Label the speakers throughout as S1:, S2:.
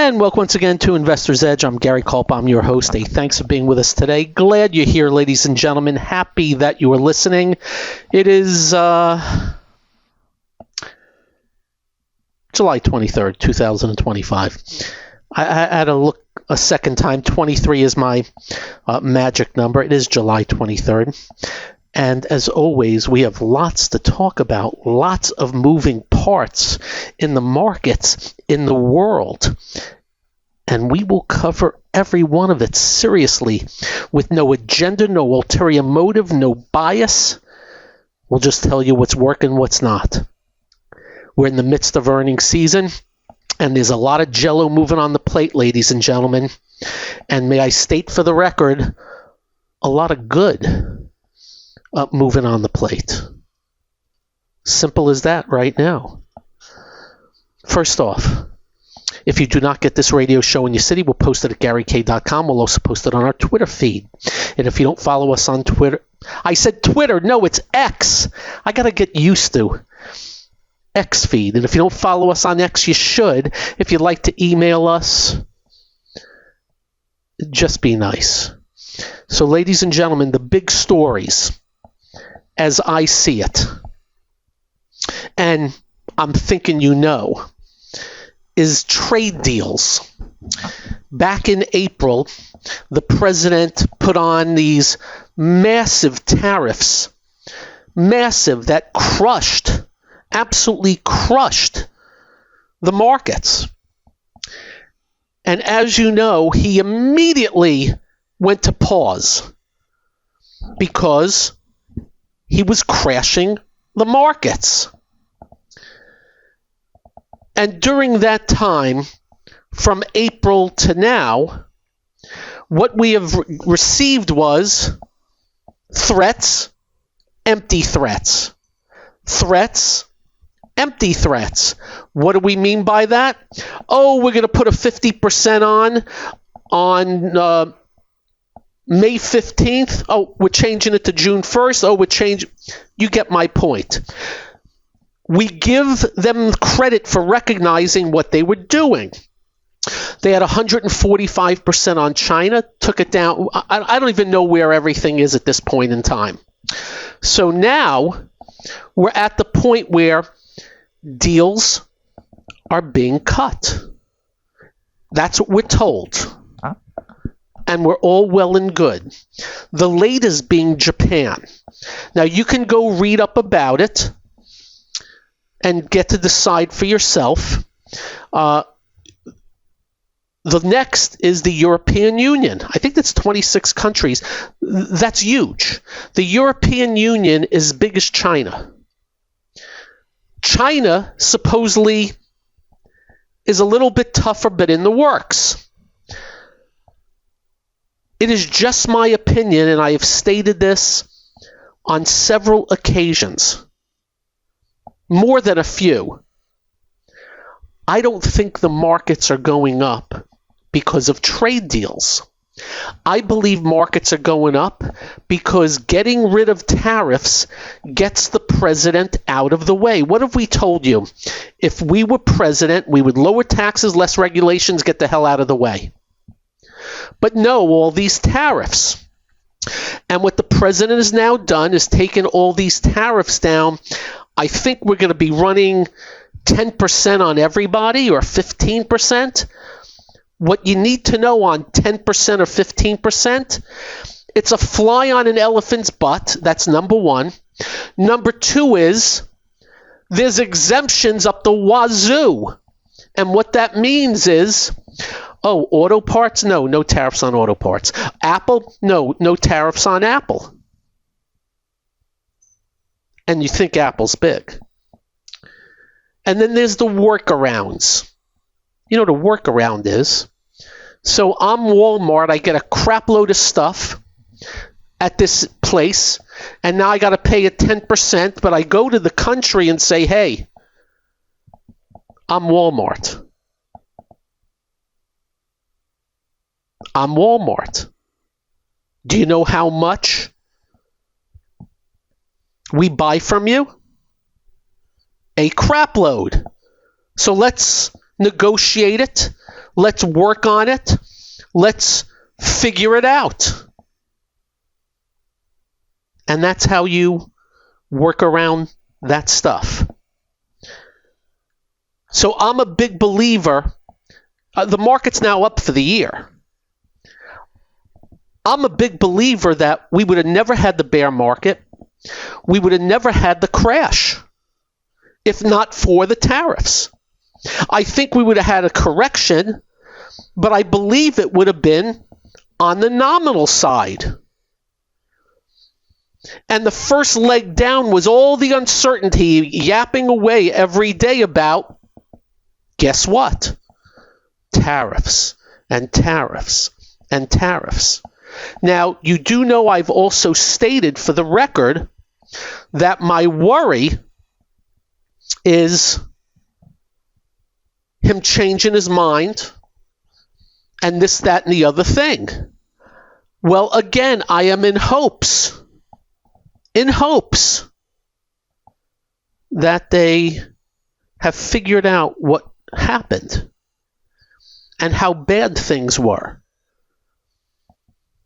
S1: And welcome once again to Investor's Edge. I'm Gary Kaltbaum, your host. Hey, thanks for being with us today. Glad you're here, ladies and gentlemen. Happy that you are listening. It is July 23rd, 2025. I had to look a second time. 23 is my magic number. It is July 23rd. And as always, we have lots to talk about, lots of moving parts in the markets, in the world. And we will cover every one of it seriously, with no agenda, no ulterior motive, no bias. We'll just tell you what's working, what's not. We're in the midst of earnings season, and there's a lot of jello moving on the plate, ladies and gentlemen. And may I state for the record, a lot of good moving on the plate. Simple as that right now. First off, if you do not get this radio show in your city, we'll post it at GaryK.com. We'll also post it on our Twitter feed. And if you don't follow us on Twitter, I said Twitter, no, it's X. I got to get used to X feed. And if you don't follow us on X, you should. If you'd like to email us, just be nice. So, ladies and gentlemen, the big stories as I see it, and I'm thinking you know, is trade deals. Back in April, the president put on these massive tariffs, that absolutely crushed the markets. And as you know, he immediately went to pause because he was crashing the markets. And during that time, from April to now, what we have received was threats, empty threats. Threats, empty threats. What do we mean by that? Oh, we're going to put a 50% on May 15th. Oh, we're changing it to June 1st. Oh, we're changing. You get my point. We give them credit for recognizing what they were doing. They had 145% on China, took it down. I don't even know where everything is at this point in time. So now we're at the point where deals are being cut. That's what we're told. And we're all well and good. The latest being Japan. Now, you can go read up about it and get to decide for yourself. The next is the European Union. I think that's 26 countries. That's huge. The European Union is as big as China. China supposedly is a little bit tougher, but in the works. It is just my opinion, and I have stated this on several occasions, more than a few. I don't think the markets are going up because of trade deals. I believe markets are going up because getting rid of tariffs gets the president out of the way. What have we told you? If we were president, we would lower taxes, less regulations, get the hell out of the way. But no, all these tariffs. And what the president has now done is taken all these tariffs down. I think we're going to be running 10% on everybody or 15%. What you need to know on 10% or 15%, it's a fly on an elephant's butt. That's number one. Number two is there's exemptions up the wazoo. And what that means is, oh, auto parts? No tariffs on auto parts. Apple? No tariffs on Apple. And you think Apple's big. And then there's the workarounds. You know what a workaround is. So I'm Walmart. I get a crap load of stuff at this place, and now I got to pay it 10%, but I go to the country and say, hey, I'm Walmart. I'm Walmart. Do you know how much we buy from you? A crap load. So let's negotiate it. Let's work on it. Let's figure it out. And that's how you work around that stuff. So I'm a big believer. The market's now up for the year. I'm a big believer that we would have never had the bear market. We would have never had the crash if not for the tariffs. I think we would have had a correction, but I believe it would have been on the nominal side. And the first leg down was all the uncertainty yapping away every day about, guess what? Tariffs and tariffs and tariffs. Now, you do know I've also stated for the record that my worry is him changing his mind and this, that, and the other thing. Well, again, I am in hopes that they have figured out what happened and how bad things were.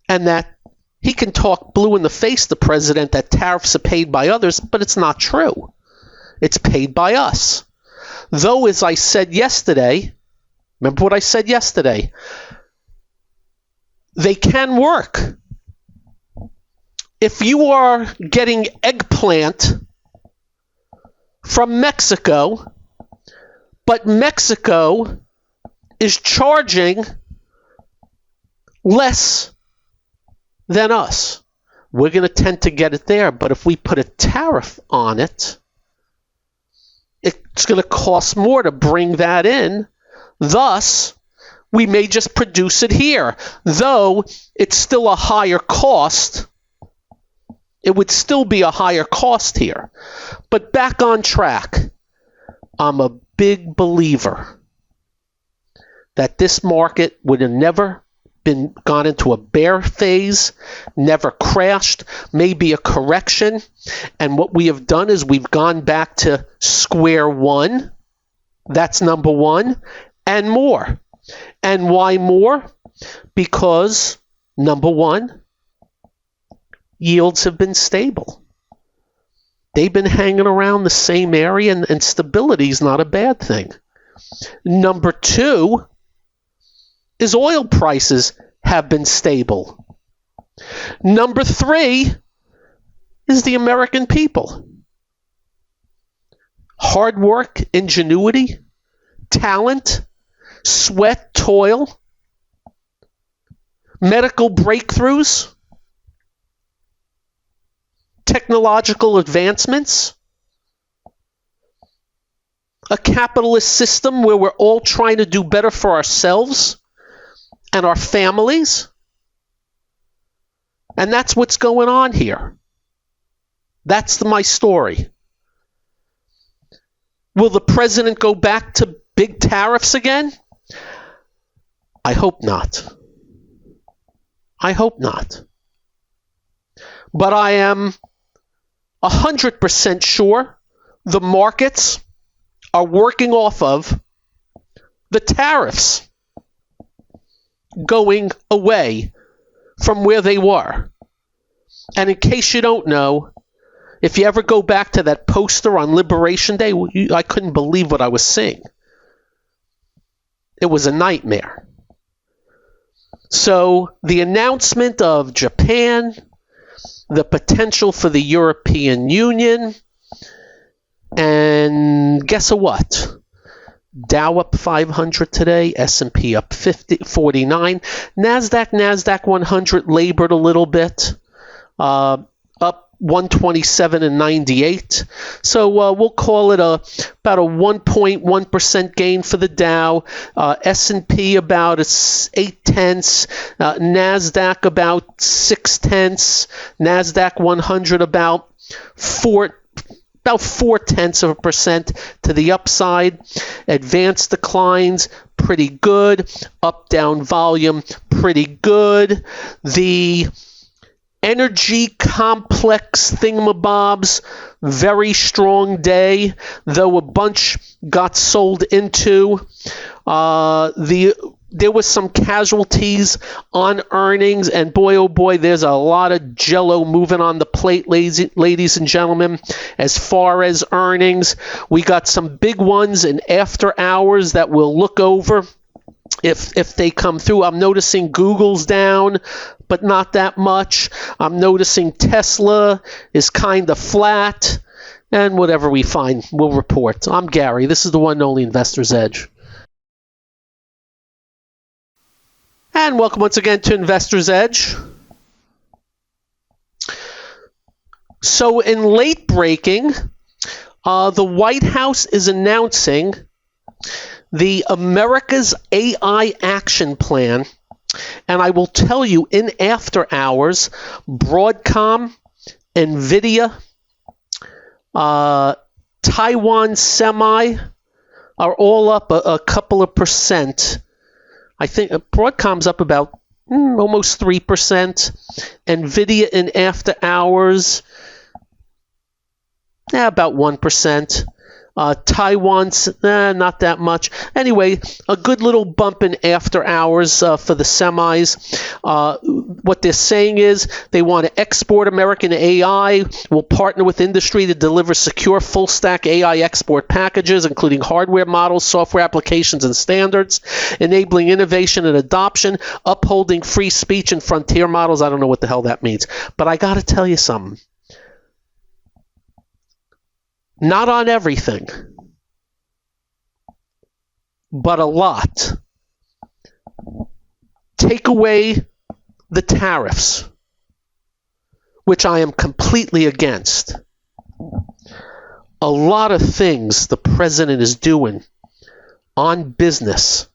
S1: And that he can talk blue in the face, the president, that tariffs are paid by others, but it's not true. It's paid by us. Though, as I said yesterday, remember what I said yesterday, they can work. If you are getting eggplant from Mexico, but Mexico is charging less than us, we're going to tend to get it there. But if we put a tariff on it, it's going to cost more to bring that in. Thus, we may just produce it here. Though it's still a higher cost, it would still be a higher cost here. But back on track, I'm a big believer that this market would have never gone into a bear phase, never crashed, maybe a correction. And what we have done is we've gone back to square one. That's number one, and more. And why more? Because, number one, yields have been stable. They've been hanging around the same area, and stability is not a bad thing. Number two is oil prices have been stable. Number three is the American people. Hard work, ingenuity, talent, sweat, toil, medical breakthroughs, technological advancements, a capitalist system where we're all trying to do better for ourselves and our families. And that's what's going on here. That's my story. Will the president go back to big tariffs again? I hope not. I hope not. But I am 100% sure the markets are working off of the tariffs going away from where they were. And in case you don't know, if you ever go back to that poster on Liberation Day, I couldn't believe what I was seeing. It was a nightmare. So the announcement of Japan, the potential for the European Union, and guess what? Dow up 500 today, S&P up 49, NASDAQ 100 labored a little bit, up 127 and 98. So we'll call it about a 1.1% gain for the Dow, S&P about 0.8, NASDAQ about 0.6, NASDAQ 100 about 0.4% to the upside. Advanced declines, pretty good. Up-down volume, pretty good. The Energy complex thingamabobs, very strong day, though a bunch got sold into. There was some casualties on earnings, and boy, oh boy, there's a lot of jello moving on the plate, ladies and gentlemen. As far as earnings, we got some big ones in after hours that we'll look over if they come through. I'm noticing Google's down, but not that much. I'm noticing Tesla is kind of flat, and whatever we find, we'll report. I'm Gary. This is the one and only Investor's Edge. And welcome once again to Investor's Edge. So in late breaking, the White House is announcing the America's AI Action Plan. And I will tell you, in after hours, Broadcom, NVIDIA, Taiwan Semi are all up a couple of percent. I think Broadcom's up about almost 3%. NVIDIA in after hours, about 1%. Taiwan's not that much. Anyway, a good little bump in after hours for the semis. What they're saying is they want to export American AI, will partner with industry to deliver secure full-stack AI export packages, including hardware models, software applications, and standards, enabling innovation and adoption, upholding free speech and frontier models. I don't know what the hell that means, but I got to tell you something. Not on everything, but a lot. Take away the tariffs, which I am completely against. A lot of things the president is doing on business,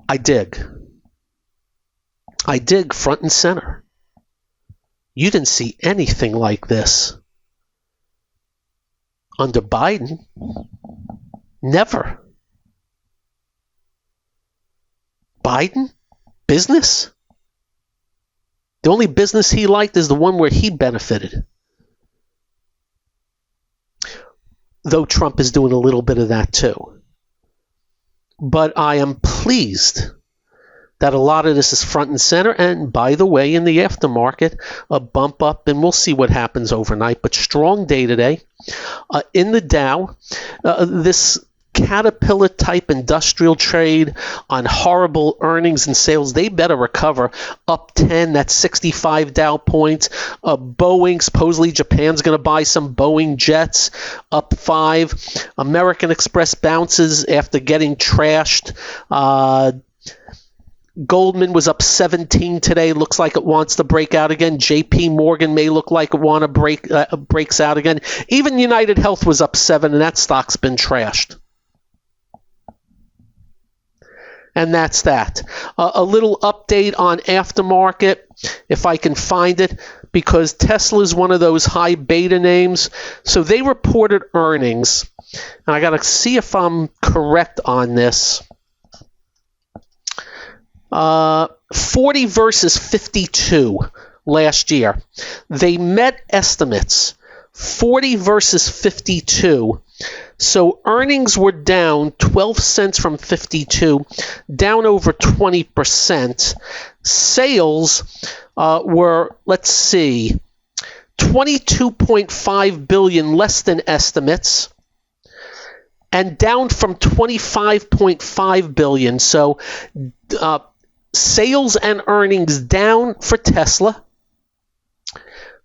S1: I dig. I dig front and center. You didn't see anything like this under Biden. Never. Biden? Business? The only business he liked is the one where he benefited. Though Trump is doing a little bit of that too. But I am pleased that a lot of this is front and center. And by the way, in the aftermarket, a bump up, and we'll see what happens overnight. But strong day today. In the Dow, this Caterpillar type industrial trade on horrible earnings and sales, they better recover. Up 10, that's 65 Dow points. Boeing, supposedly Japan's going to buy some Boeing jets, up 5. American Express bounces after getting trashed. Goldman was up 17 today. Looks like it wants to break out again. JP Morgan may look like it want to breaks out again. Even United Health was up 7, and that stock's been trashed. And that's that. A little update on aftermarket, if I can find it, because Tesla is one of those high beta names. So they reported earnings, and I got to see if I'm correct on this. 40 versus 52 last year. They met estimates. 40 versus 52. So earnings were down 12 cents from 52, down over 20%. Sales were, let's see, 22.5 billion, less than estimates, and down from 25.5 billion. So sales and earnings down for Tesla,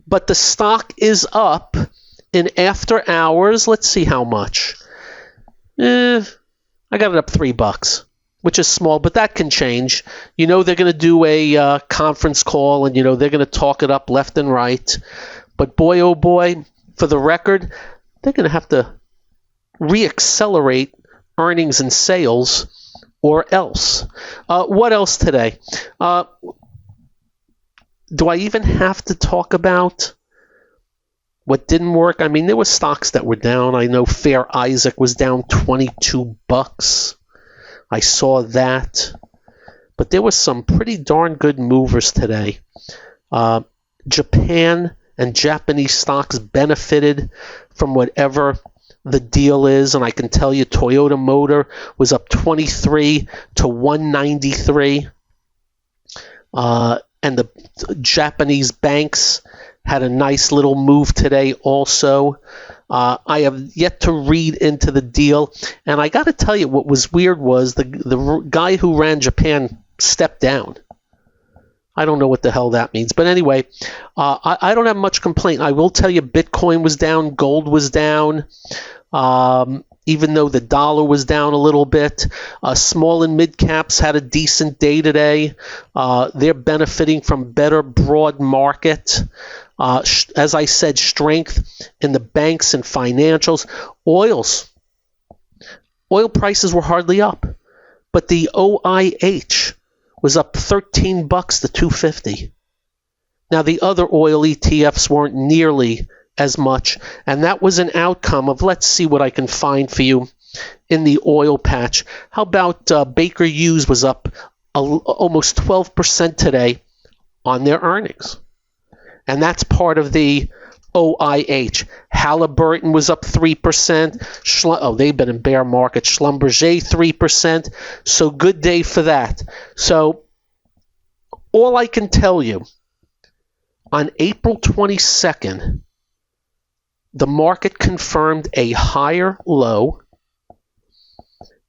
S1: but the stock is up in after hours. Let's see how much. I got it up $3, which is small, but that can change. You know they're going to do a conference call, and you know they're going to talk it up left and right. But boy, oh boy, for the record, they're going to have to reaccelerate earnings and sales, or else. What else today? Do I even have to talk about what didn't work? I mean, there were stocks that were down. I know Fair Isaac was down $22. I saw that. but there were some pretty darn good movers today. Japan and Japanese stocks benefited from whatever the deal is, and I can tell you Toyota Motor was up 23 to 193. And the Japanese banks had a nice little move today also. I have yet to read into the deal, and I got to tell you what was weird was the guy who ran Japan stepped down. I don't know what the hell that means. But anyway, I don't have much complaint. I will tell you Bitcoin was down, gold was down, even though the dollar was down a little bit. Small and mid caps had a decent day today. They're benefiting from better broad market. As I said, strength in the banks and financials. Oil prices were hardly up, but the OIH was up $13 to $250. Now, the other oil ETFs weren't nearly as much, and that was an outcome of, let's see what I can find for you in the oil patch. How about Baker Hughes was up almost 12% today on their earnings, and that's part of the OIH. Halliburton was up 3%. They've been in bear market. Schlumberger 3%. So good day for that. So all I can tell you, on April 22nd, the market confirmed a higher low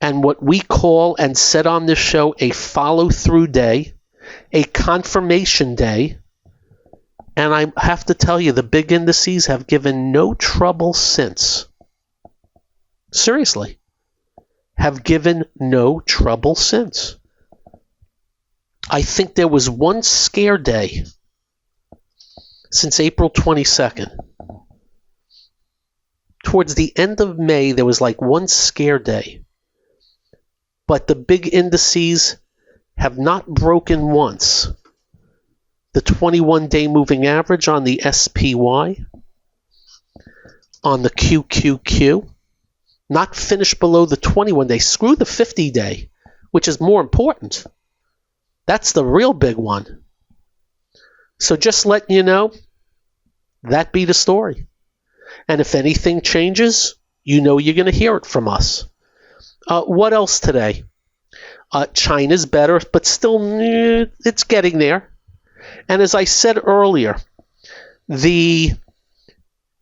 S1: and what we call and said on this show a follow-through day, a confirmation day. And I have to tell you, the big indices have given no trouble since. Seriously. Have given no trouble since. I think there was one scare day since April 22nd. Towards the end of May, there was like one scare day. But the big indices have not broken once. The 21-day moving average on the SPY, on the QQQ, not finished below the 21-day. Screw the 50-day, which is more important. That's the real big one. So just letting you know, that be the story. And if anything changes, you know you're going to hear it from us. What else today? China's better, but still, it's getting there. And as I said earlier, the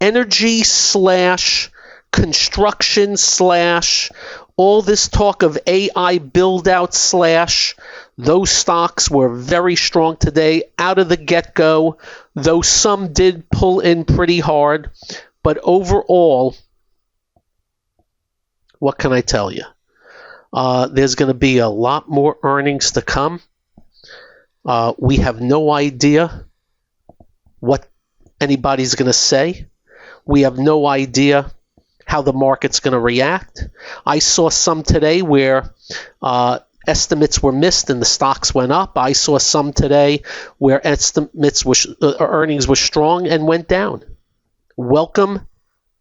S1: energy / construction / all this talk of AI build out / those stocks were very strong today out of the get-go, though some did pull in pretty hard. But overall, what can I tell you? There's going to be a lot more earnings to come. We have no idea what anybody's going to say. We have no idea how the market's going to react. I saw some today where estimates were missed and the stocks went up. I saw some today where estimates earnings were strong and went down. Welcome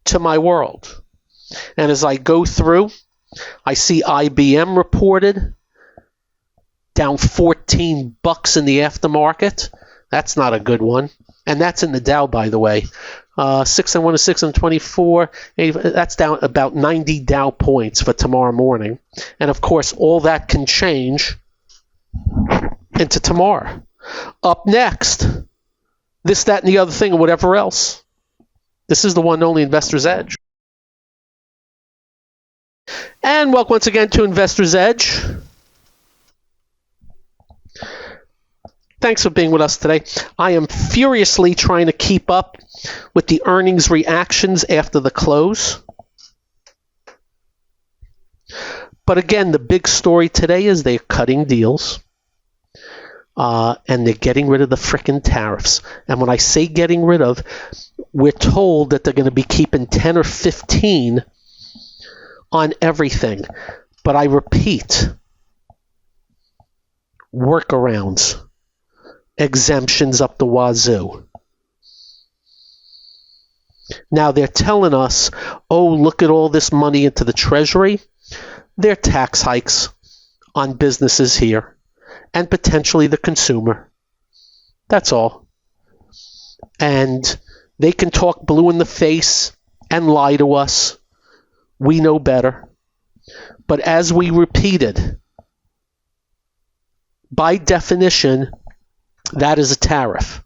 S1: to my world. And as I go through, I see IBM reported down $14 in the aftermarket. That's not a good one. And that's in the Dow, by the way. 601 to 624. That's down about 90 Dow points for tomorrow morning. And of course, all that can change into tomorrow. Up next, this, that, and the other thing, or whatever else. This is the one and only Investor's Edge. And welcome once again to Investor's Edge. Thanks for being with us today. I am furiously trying to keep up with the earnings reactions after the close. But again, the big story today is they're cutting deals. And they're getting rid of the frickin' tariffs. And when I say getting rid of, we're told that they're going to be keeping 10 or 15 on everything. But I repeat, workarounds, exemptions up the wazoo. Now they're telling us, oh, look at all this money into the Treasury. They're tax hikes on businesses here. and potentially the consumer. That's all. And they can talk blue in the face and lie to us. We know better. But as we repeated, by definition, that is a tariff.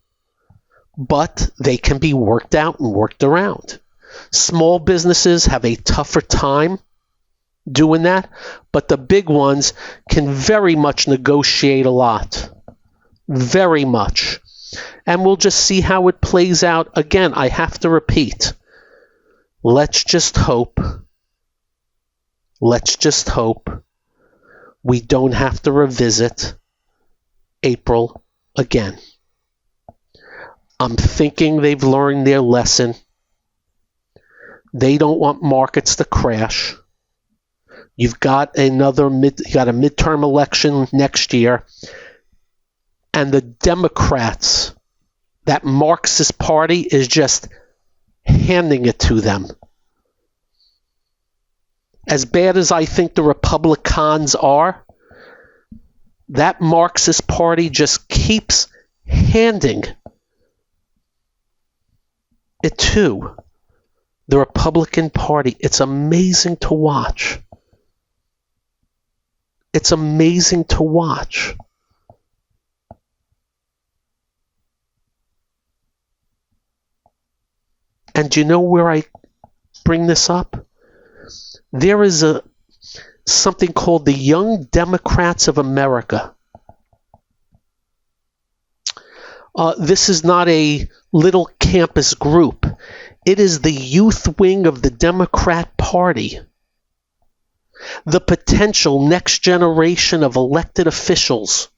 S1: But they can be worked out and worked around. Small businesses have a tougher time doing that, but the big ones can very much negotiate a lot. Very much. And we'll just see how it plays out. Again, I have to repeat. Let's just hope we don't have to revisit April again. I'm thinking they've learned their lesson. They don't want markets to crash. You've got a midterm election next year, and the Democrats, that Marxist party, is just handing it to them. As bad as I think the Republicans are, that Marxist party just keeps handing it to the Republican Party. It's amazing to watch. It's amazing to watch. And do you know where I bring this up? There is something called the Young Democrats of America. This is not a little campus group. It is the youth wing of the Democrat Party. The potential next generation of elected officials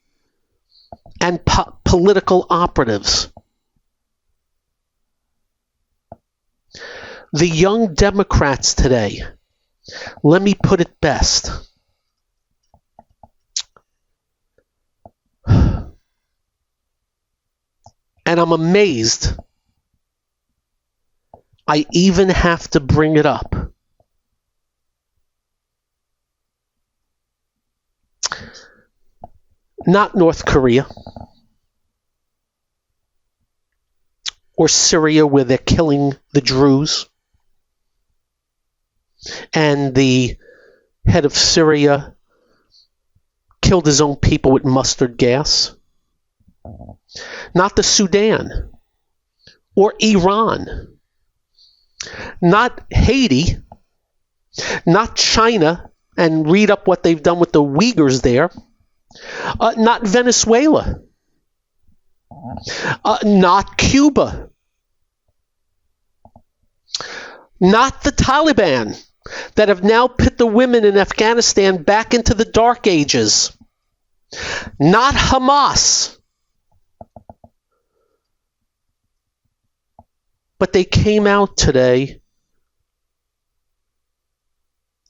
S1: and political operatives. The young Democrats today, let me put it best. And I'm amazed I even have to bring it up. Not North Korea or Syria, where they're killing the Druze, and the head of Syria killed his own people with mustard gas. Not the Sudan or Iran. Not Haiti. Not China, and read up what they've done with the Uyghurs there. Not Venezuela. Not Cuba. Not the Taliban, that have now put the women in Afghanistan back into the dark ages. Not Hamas. But they came out today.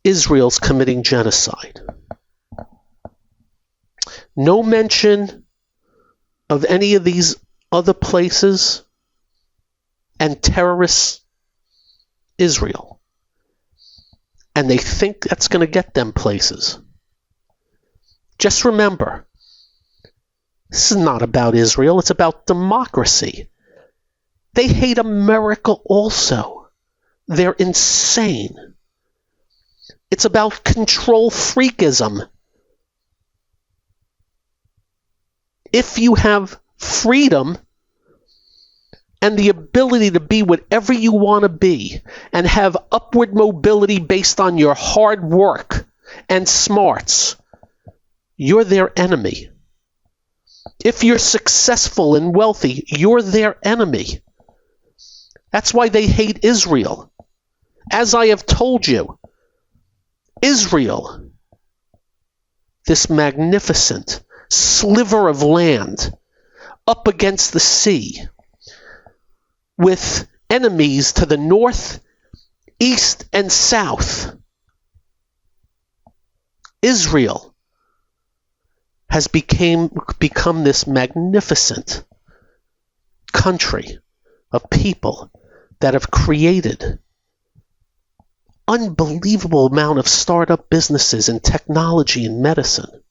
S1: Israel's committing genocide. No mention of any of these other places, and terrorists, Israel. And they think that's going to get them places. Just remember, this is not about Israel, it's about democracy. They hate America also. They're insane. It's about control freakism. If you have freedom and the ability to be whatever you want to be and have upward mobility based on your hard work and smarts, you're their enemy. If you're successful and wealthy, you're their enemy. That's why they hate Israel. As I have told you, Israel, this magnificent sliver of land up against the sea, with enemies to the north, east, and south. Israel has become this magnificent country of people that have created unbelievable amount of startup businesses in technology and medicine.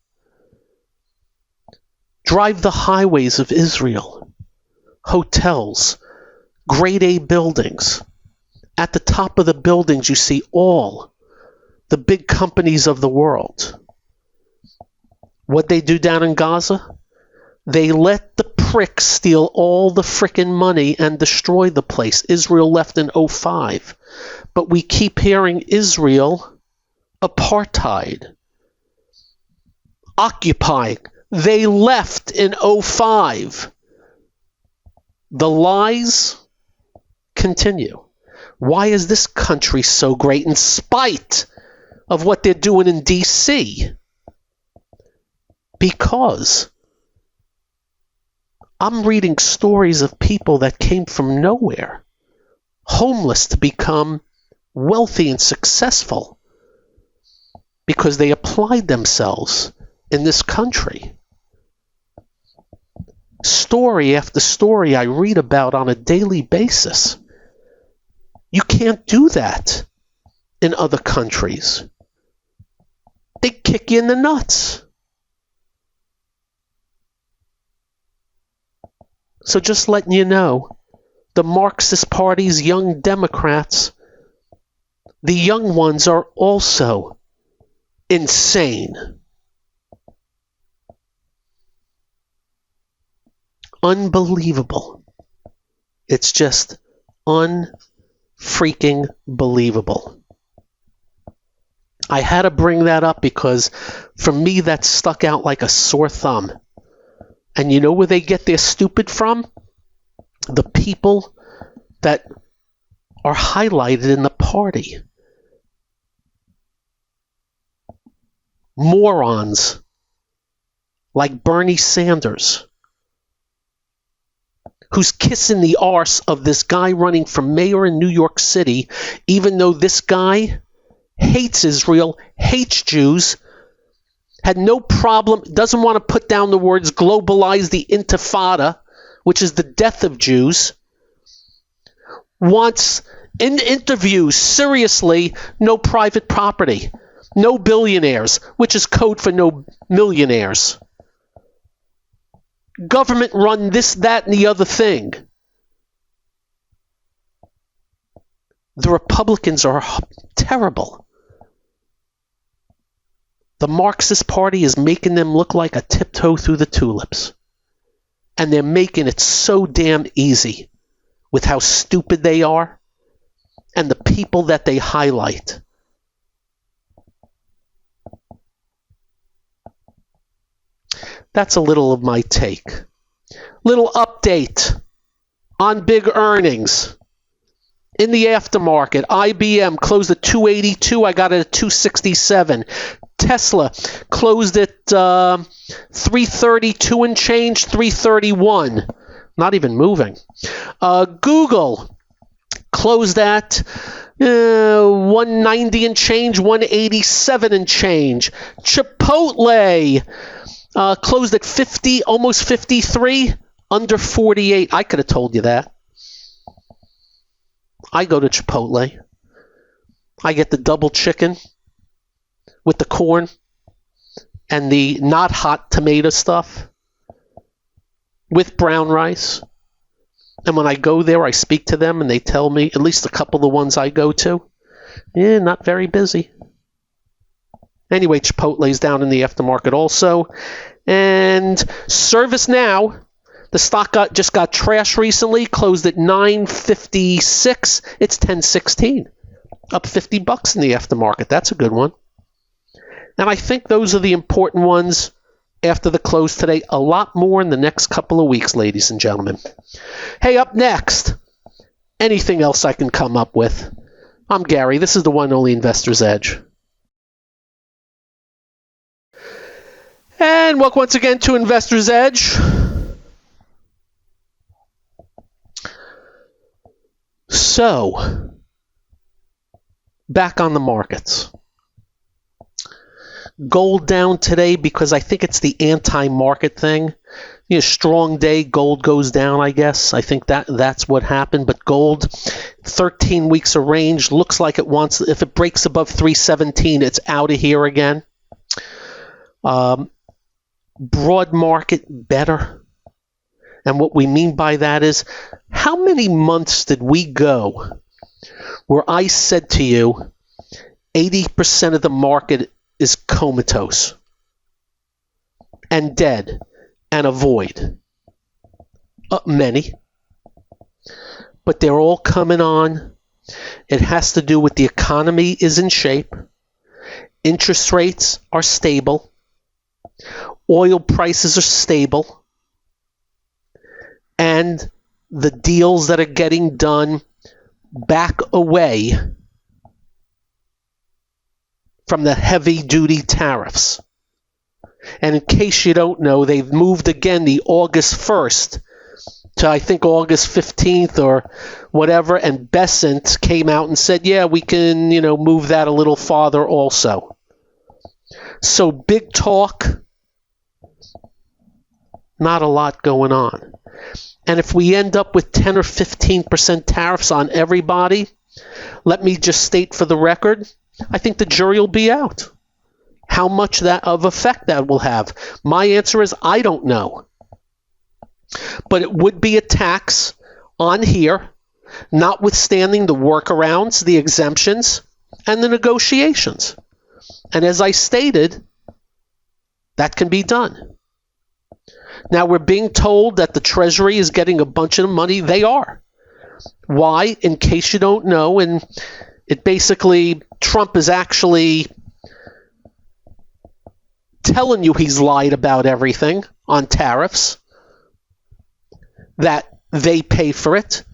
S1: Drive the highways of Israel. Hotels, grade A buildings. At the top of the buildings, you see all the big companies of the world. What they do down in Gaza? They let the pricks steal all the frickin' money and destroy the place. Israel left in 2005. But we keep hearing Israel apartheid, occupying. They left in 2005. The lies continue. Why is this country so great in spite of what they're doing in D.C.? Because I'm reading stories of people that came from nowhere, homeless, to become wealthy and successful because they applied themselves in this country. Story after story I read about on a daily basis. You can't do that in other countries. They kick you in the nuts. So just letting you know, the Marxist Party's young Democrats, the young ones are also insane. Unbelievable. It's just unfreaking believable. I had to bring that up because for me that stuck out like a sore thumb. And you know where they get their stupid from? The people that are highlighted in the party. Morons like Bernie Sanders, who's kissing the arse of this guy running for mayor in New York City, even though this guy hates Israel, hates Jews, had no problem, doesn't want to put down the words globalize the intifada, which is the death of Jews, wants in interviews, seriously, no private property, no billionaires, which is code for no millionaires. Government run this, that, and the other thing. The Republicans are terrible. The Marxist Party is making them look like a tiptoe through the tulips. And they're making it so damn easy with how stupid they are and the people that they highlight. That's a little of my take. Little update on big earnings. In the aftermarket, IBM closed at 282. I got it at 267. Tesla closed at 332 and change, 331. Not even moving. Google closed at 190 and change, 187 and change. Chipotle closed at 50, almost 53, under 48. I could have told you that. I go to Chipotle. I get the double chicken with the corn and the not hot tomato stuff with brown rice. And when I go there, I speak to them and they tell me, at least a couple of the ones I go to, not very busy. Anyway, Chipotle's down in the aftermarket also. And ServiceNow, the stock just got trashed recently, closed at 956. It's 1016, up $50 in the aftermarket. That's a good one. And I think those are the important ones after the close today. A lot more in the next couple of weeks, ladies and gentlemen. Hey, up next, anything else I can come up with. I'm Gary. This is the one and only Investor's Edge. And welcome once again to Investor's Edge. So, back on the markets. Gold down today because I think it's the anti-market thing. Strong day, gold goes down, I guess. I think that's what happened. But gold, 13 weeks of range, looks like it wants, if it breaks above 317, it's out of here again. broad market better? And what we mean by that is, how many months did we go where I said to you, 80% of the market is comatose and dead and a void? Many. But they're all coming on. It has to do with the economy is in shape. Interest rates are stable. Oil prices are stable. And the deals that are getting done back away from the heavy-duty tariffs. And in case you don't know, they've moved again the August 1st to, I think, August 15th or whatever, and Besant came out and said, yeah, we can, move that a little farther also. So big talk, not a lot going on. And if we end up with 10 or 15% tariffs on everybody, let me just state for the record, I think the jury will be out. How much of effect that will have? My answer is I don't know. But it would be a tax on here, notwithstanding the workarounds, the exemptions, and the negotiations. And as I stated, that can be done. Now, we're being told that the Treasury is getting a bunch of money. They are. Why? In case you don't know, and it basically, Trump is actually telling you he's lied about everything on tariffs, that they pay for it.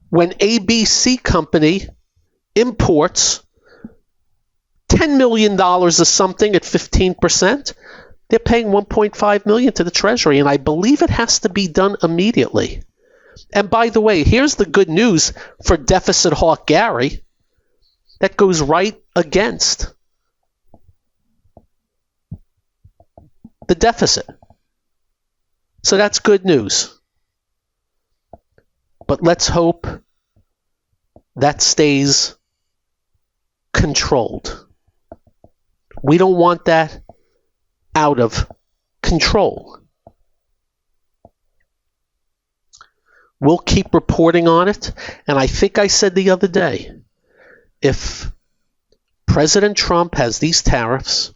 S1: When ABC Company imports $10 million of something at 15%, they're paying $1.5 million to the Treasury, and I believe it has to be done immediately. And by the way, here's the good news for deficit hawk Gary. That goes right against the deficit. So that's good news. But let's hope that stays controlled. We don't want that out of control. We'll keep reporting on it. And I think I said the other day, if President Trump has these tariffs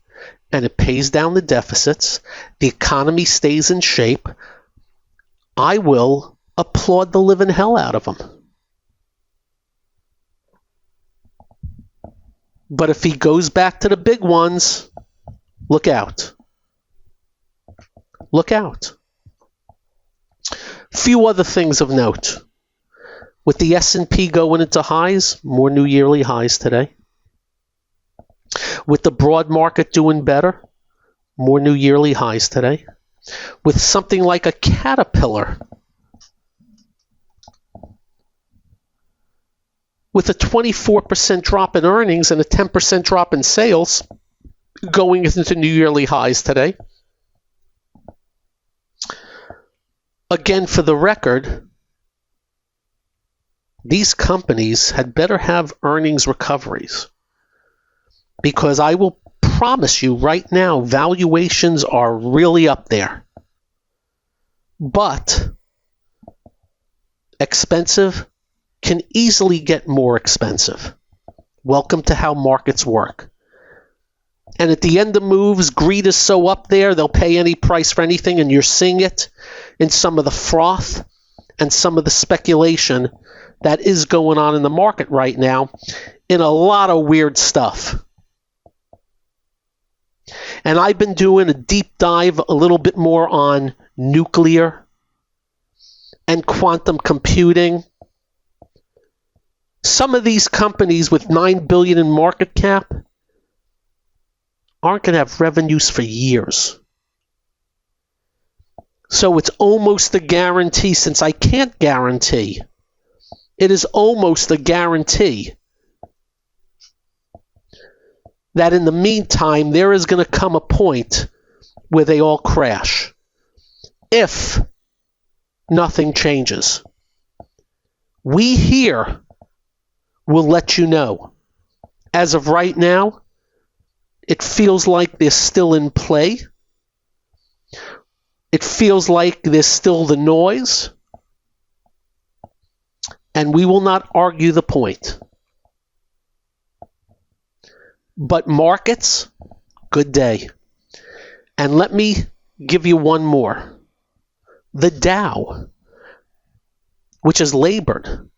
S1: and it pays down the deficits, the economy stays in shape, I will applaud the living hell out of him. But if he goes back to the big ones, look out. Look out. Few other things of note. With the S&P going into highs, more new yearly highs today. With the broad market doing better, more new yearly highs today. With something like a Caterpillar, with a 24% drop in earnings and a 10% drop in sales, going into new yearly highs today. Again, for the record, these companies had better have earnings recoveries, because I will promise you right now, valuations are really up there. But expensive can easily get more expensive. Welcome to how markets work. And at the end of moves, greed is so up there, they'll pay any price for anything, and you're seeing it in some of the froth and some of the speculation that is going on in the market right now in a lot of weird stuff. And I've been doing a deep dive a little bit more on nuclear and quantum computing. Some of these companies with $9 billion in market cap aren't going to have revenues for years. So it's almost a guarantee, since I can't guarantee. It is almost a guarantee that in the meantime, there is going to come a point where they all crash, if nothing changes. We here will let you know. As of right now, it feels like they're still in play. It feels like there's still the noise. And we will not argue the point. But markets, good day. And let me give you one more. The Dow, which is labored,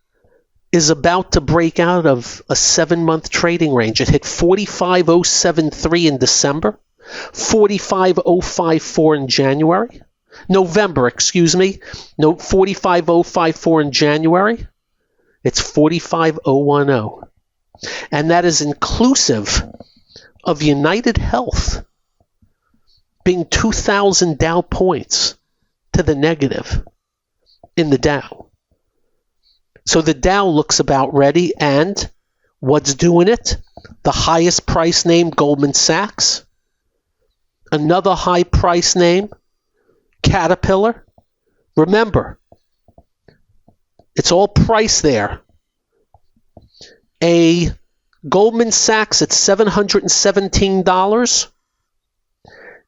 S1: is about to break out of a 7-month trading range. It hit 45,073 in December, 45,054 in January. November, excuse me. No, 45,054 in January. It's 45,010. And that is inclusive of United Health being 2,000 Dow points to the negative in the Dow. So the Dow looks about ready, and what's doing it? The highest price name, Goldman Sachs. Another high price name, Caterpillar. Remember, it's all price there. A Goldman Sachs at $717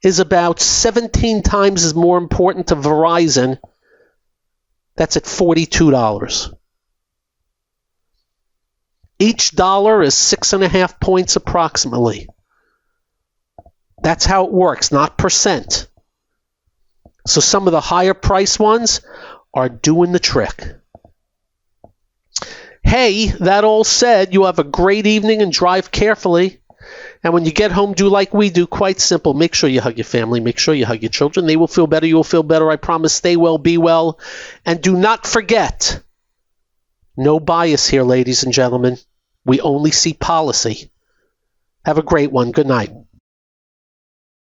S1: is about 17 times as more important to Verizon. That's at $42. Each dollar is 6.5 points approximately. That's how it works, not percent. So some of the higher price ones are doing the trick. Hey, that all said, you have a great evening and drive carefully. And when you get home, do like we do. Quite simple. Make sure you hug your family. Make sure you hug your children. They will feel better. You will feel better. I promise. Stay well. Be well. And do not forget, no bias here, ladies and gentlemen. We only see policy. Have a great one. Good night.